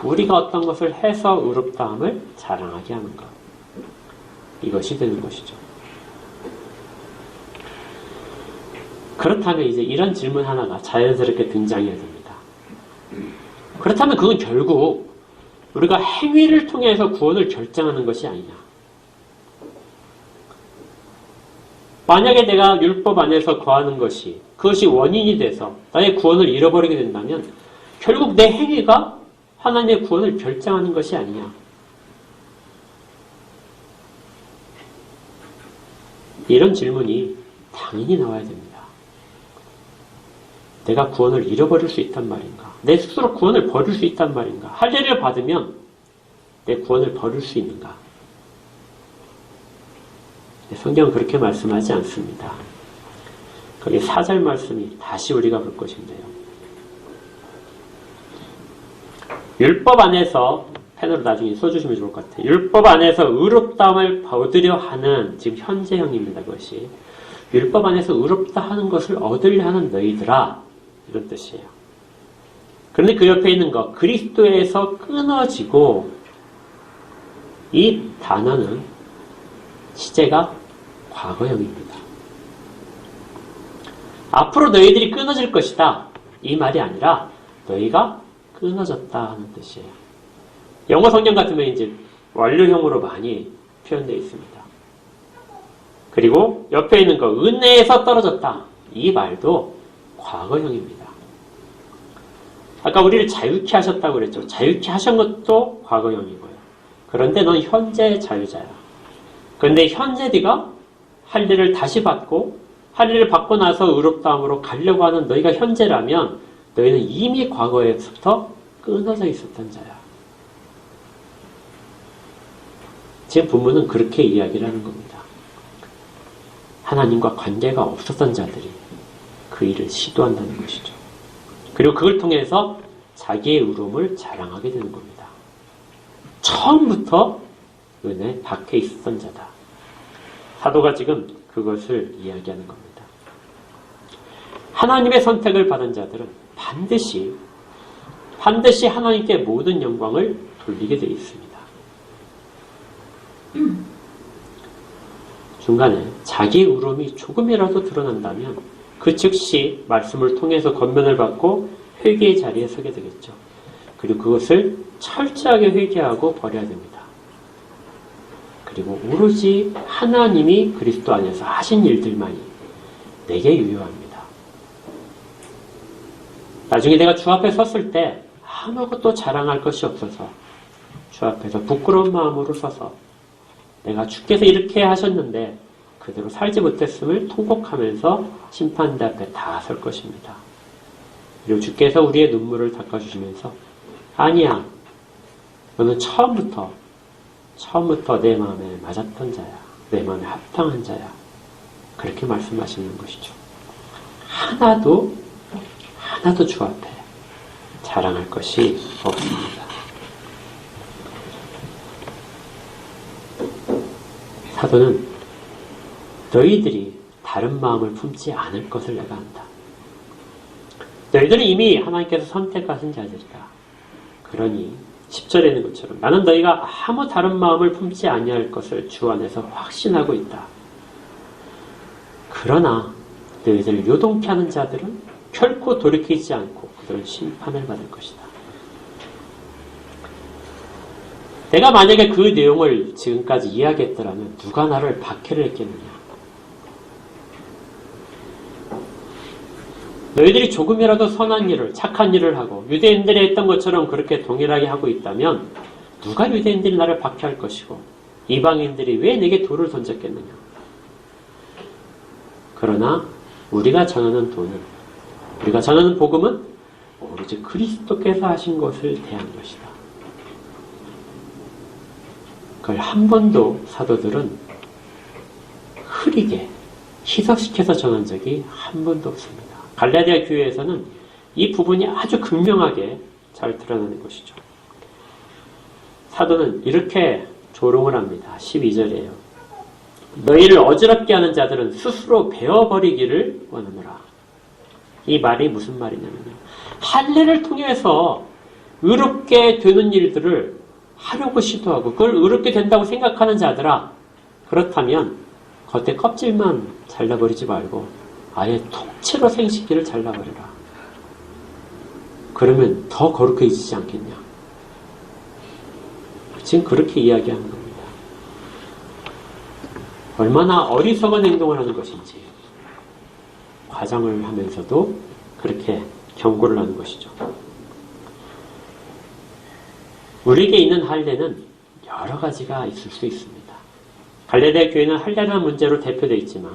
우리가 어떤 것을 해서 의롭다함을 자랑하게 하는 것. 이것이 되는 것이죠. 그렇다면 이제 이런 질문 하나가 자연스럽게 등장해야 됩니다. 그렇다면 그건 결국 우리가 행위를 통해서 구원을 결정하는 것이 아니냐. 만약에 내가 율법 안에서 거하는 것이 그것이 원인이 돼서 나의 구원을 잃어버리게 된다면 결국 내 행위가 하나님의 구원을 결정하는 것이 아니냐. 이런 질문이 당연히 나와야 됩니다. 내가 구원을 잃어버릴 수 있단 말인가? 내 스스로 구원을 버릴 수 있단 말인가? 할례를 받으면 내 구원을 버릴 수 있는가? 성경은 그렇게 말씀하지 않습니다. 거기 4절 말씀이 다시 우리가 볼 것인데요. 율법 안에서 펜으로 나중에 써주시면 좋을 것 같아요. 율법 안에서 의롭다함을 얻으려 하는 지금 현재형입니다. 그것이 율법 안에서 의롭다 하는 것을 얻으려 하는 너희들아, 이런 뜻이에요. 그런데 그 옆에 있는 거, 그리스도에서 끊어지고, 이 단어는 시제가 과거형입니다. 앞으로 너희들이 끊어질 것이다, 이 말이 아니라 너희가 끊어졌다 하는 뜻이에요. 영어 성경 같으면 이제 완료형으로 많이 표현되어 있습니다. 그리고 옆에 있는 거, 은혜에서 떨어졌다, 이 말도 과거형입니다. 아까 우리를 자유케 하셨다고 그랬죠. 자유케 하신 것도 과거형이고요. 그런데 넌 현재 자유자야. 그런데 현재 네가 할례를 다시 받고 할례를 받고 나서 의롭다함으로 가려고 하는 너희가 현재라면 너희는 이미 과거에서부터 끊어져 있었던 자야. 지금 본문은 그렇게 이야기를 하는 겁니다. 하나님과 관계가 없었던 자들이 그 일을 시도한다는 것이죠. 그리고 그걸 통해서 자기의 의로움을 자랑하게 되는 겁니다. 처음부터 은혜 밖에 있었던 자다. 사도가 지금 그것을 이야기하는 겁니다. 하나님의 선택을 받은 자들은 반드시 하나님께 모든 영광을 돌리게 되어 있습니다. 중간에 자기의 의로움이 조금이라도 드러난다면 그 즉시 말씀을 통해서 권면을 받고 회개의 자리에 서게 되겠죠. 그리고 그것을 철저하게 회개하고 버려야 됩니다. 그리고 오로지 하나님이 그리스도 안에서 하신 일들만이 내게 유효합니다. 나중에 내가 주 앞에 섰을 때 아무것도 자랑할 것이 없어서 주 앞에서 부끄러운 마음으로 서서 내가 주께서 이렇게 하셨는데 그대로 살지 못했음을 통곡하면서 심판대 앞에 다 설 것입니다. 그리고 주께서 우리의 눈물을 닦아주시면서 아니야, 너는 처음부터 내 마음에 맞았던 자야. 내 마음에 합당한 자야. 그렇게 말씀하시는 것이죠. 하나도 주 앞에 자랑할 것이 없습니다. 사도는 너희들이 다른 마음을 품지 않을 것을 내가 안다. 너희들은 이미 하나님께서 선택하신 자들이다. 그러니 10절에 있는 것처럼 나는 너희가 아무 다른 마음을 품지 아니할 것을 주 안에서 확신하고 있다. 그러나 너희들을 요동케 하는 자들은 결코 돌이키지 않고 그들은 심판을 받을 것이다. 내가 만약에 그 내용을 지금까지 이야기했더라면 누가 나를 박해를 했겠느냐. 너희들이 조금이라도 선한 일을, 착한 일을 하고 유대인들이 했던 것처럼 그렇게 동일하게 하고 있다면 누가 유대인들이 나를 박해할 것이고 이방인들이 왜 내게 돌을 던졌겠느냐. 그러나 우리가 전하는 복음은 오로지 그리스도께서 하신 것을 대한 것이다. 그걸 한 번도 사도들은 흐리게 희석시켜서 전한 적이 한 번도 없습니다. 갈라디아 교회에서는 이 부분이 아주 극명하게 잘 드러나는 것이죠. 사도는 이렇게 조롱을 합니다. 12절이에요. 너희를 어지럽게 하는 자들은 스스로 베어버리기를 원하노라. 이 말이 무슨 말이냐면요. 할례를 통해서 의롭게 되는 일들을 하려고 시도하고 그걸 의롭게 된다고 생각하는 자들아, 그렇다면 겉에 껍질만 잘라버리지 말고 아예 통째로 생식기를 잘라버려라. 그러면 더 거룩해지지 않겠냐. 지금 그렇게 이야기하는 겁니다. 얼마나 어리석은 행동을 하는 것인지 과장을 하면서도 그렇게 경고를 하는 것이죠. 우리에게 있는 할례는 여러 가지가 있을 수 있습니다. 갈라디아 교회는 할례라는 문제로 대표되어 있지만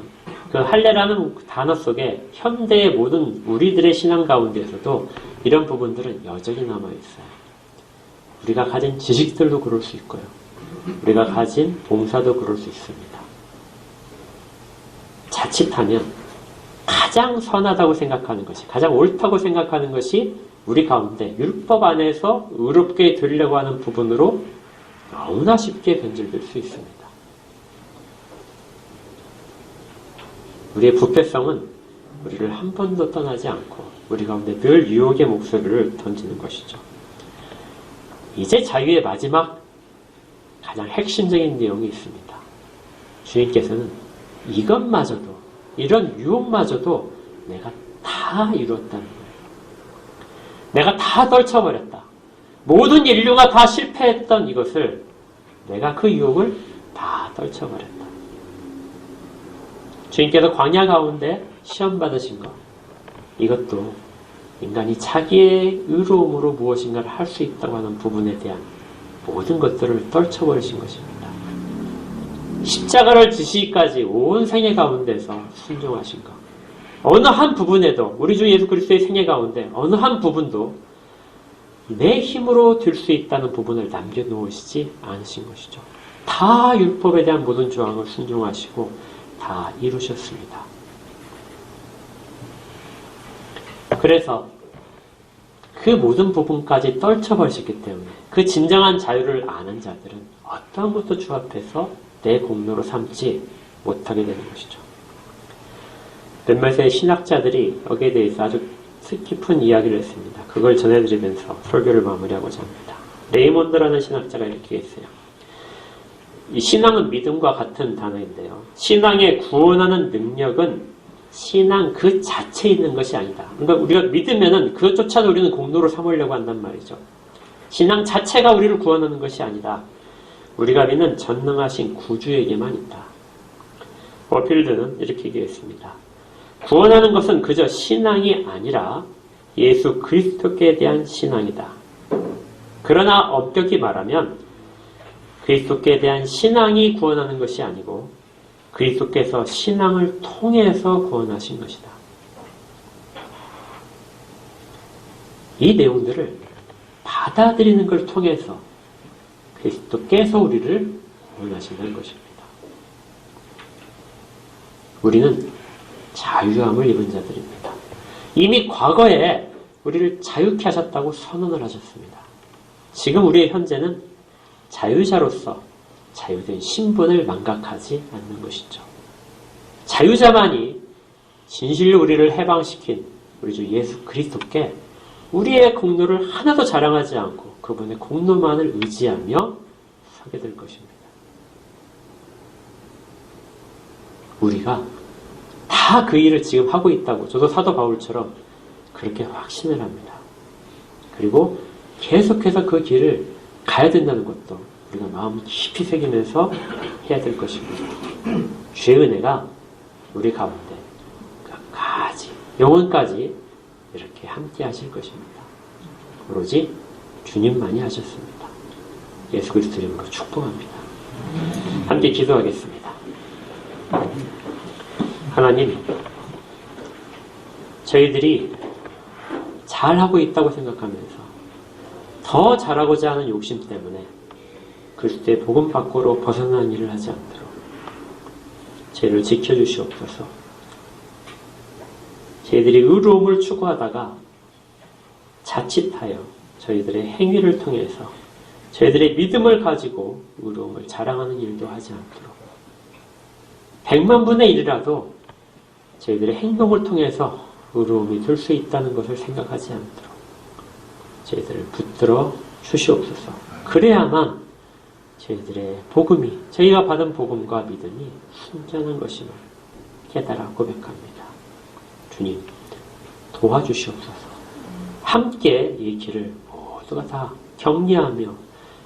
그 할례라는 단어 속에 현대의 모든 우리들의 신앙 가운데에서도 이런 부분들은 여전히 남아있어요. 우리가 가진 지식들도 그럴 수 있고요. 우리가 가진 봉사도 그럴 수 있습니다. 자칫하면 가장 선하다고 생각하는 것이, 가장 옳다고 생각하는 것이 우리 가운데 율법 안에서 의롭게 되려고 하는 부분으로 너무나 쉽게 변질될 수 있습니다. 우리의 부패성은 우리를 한 번도 떠나지 않고 우리 가운데 늘 유혹의 목소리를 던지는 것이죠. 이제 자유의 마지막 가장 핵심적인 내용이 있습니다. 주님께서는 이것마저도, 이런 유혹마저도 내가 다 이루었다는 거예요. 내가 다 떨쳐버렸다. 모든 인류가 다 실패했던 이것을 내가 그 유혹을 다 떨쳐버렸다. 주님께서 광야 가운데 시험 받으신 것, 이것도 인간이 자기의 의로움으로 무엇인가를 할 수 있다고 하는 부분에 대한 모든 것들을 떨쳐버리신 것입니다. 십자가를 지시기까지 온 생애 가운데서 순종하신 것. 어느 한 부분에도 우리 주 예수 그리스도의 생애 가운데 어느 한 부분도 내 힘으로 될 수 있다는 부분을 남겨놓으시지 않으신 것이죠. 다 율법에 대한 모든 조항을 순종하시고 다 이루셨습니다. 그래서 그 모든 부분까지 떨쳐버리셨기 때문에 그 진정한 자유를 아는 자들은 어떠한 것도 주 앞에서 내 공로로 삼지 못하게 되는 것이죠. 몇몇의 신학자들이 여기에 대해서 아주 뜻깊은 이야기를 했습니다. 그걸 전해드리면서 설교를 마무리하고자 합니다. 레이몬드라는 신학자가 이렇게 했어요. 이 신앙은 믿음과 같은 단어인데요. 신앙의 구원하는 능력은 신앙 그 자체에 있는 것이 아니다. 그러니까 우리가 믿으면은 그것조차도 우리는 공로로 삼으려고 한단 말이죠. 신앙 자체가 우리를 구원하는 것이 아니다. 우리가 믿는 전능하신 구주에게만 있다. 워필드는 이렇게 얘기했습니다. 구원하는 것은 그저 신앙이 아니라 예수 그리스도께 대한 신앙이다. 그러나 엄격히 말하면 그리스도께 대한 신앙이 구원하는 것이 아니고 그리스도께서 신앙을 통해서 구원하신 것이다. 이 내용들을 받아들이는 걸 통해서 그리스도께서 우리를 구원하신다는 것입니다. 우리는 자유함을 입은 자들입니다. 이미 과거에 우리를 자유케 하셨다고 선언을 하셨습니다. 지금 우리의 현재는 자유자로서 자유된 신분을 망각하지 않는 것이죠. 자유자만이 진실로 우리를 해방시킨 우리 주 예수 그리스도께 우리의 공로를 하나도 자랑하지 않고 그분의 공로만을 의지하며 서게 될 것입니다. 우리가 다 그 일을 지금 하고 있다고 저도 사도 바울처럼 그렇게 확신을 합니다. 그리고 계속해서 그 길을 가야 된다는 것도 우리가 마음 깊이 새기면서 해야 될 것입니다. 주의 은혜가 우리 가운데 끝까지 영원까지 이렇게 함께 하실 것입니다. 오로지 주님만이 하셨습니다. 예수 그리스도 이름으로 축복합니다. 함께 기도하겠습니다. 하나님, 저희들이 잘하고 있다고 생각하면서 더 잘하고자 하는 욕심 때문에 그리스도의 복음 밖으로 벗어나는 일을 하지 않도록 저희를 지켜주시옵소서. 저희들이 의로움을 추구하다가 자칫하여 저희들의 행위를 통해서 저희들의 믿음을 가지고 의로움을 자랑하는 일도 하지 않도록 100만 분의 1이라도 저희들의 행동을 통해서 의로움이 될 수 있다는 것을 생각하지 않도록 저희들을 붙들어 주시옵소서. 그래야만 저희들의 복음이, 저희가 받은 복음과 믿음이 순전한 것임을 깨달아 고백합니다. 주님, 도와주시옵소서. 함께 이 길을 모두가 다 격려하며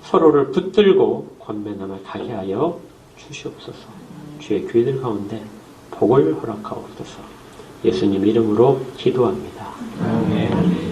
서로를 붙들고 권면함을 가게 하여 주시옵소서. 주의 교회들 가운데 복을 허락하옵소서. 예수님 이름으로 기도합니다. 아멘.